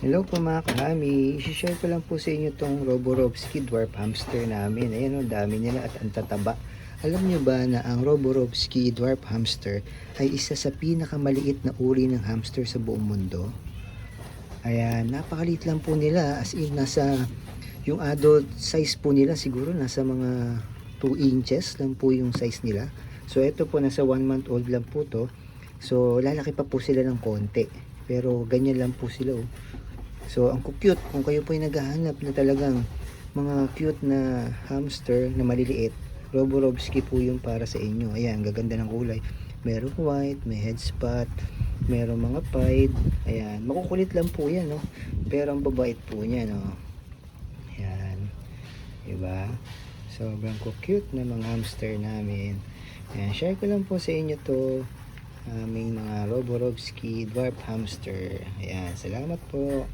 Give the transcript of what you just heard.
Hello po mga kahami, i-share ko lang po sa inyo itong Roborovski dwarf hamster namin. Ayan o, dami nila at ang tataba. Alam nyo ba na ang Roborovski dwarf hamster ay isa sa pinakamaliit na uri ng hamster sa buong mundo? Ayan, napakaliit lang po nila, as in nasa yung adult size po nila siguro nasa mga 2 inches lang po yung size nila. So ito po nasa 1 month old lang po to. So lalaki pa po sila ng konti. Pero ganyan lang po sila oh. So ang cute kung kayo po ay naghahanap na talagang mga cute na hamster na maliliit, Roborovski po yung para sa inyo. Ayan, gaganda ng kulay. Merong white, may head spot, merong mga pied. Ayan, makukulit lang po yan, no? Pero ang babait po niya, no? Ayan, diba? Sobrang cute na mga hamster namin. Ayan, share ko lang po sa inyo to. Aming mga Roborovski dwarf hamster. Ayan, salamat po.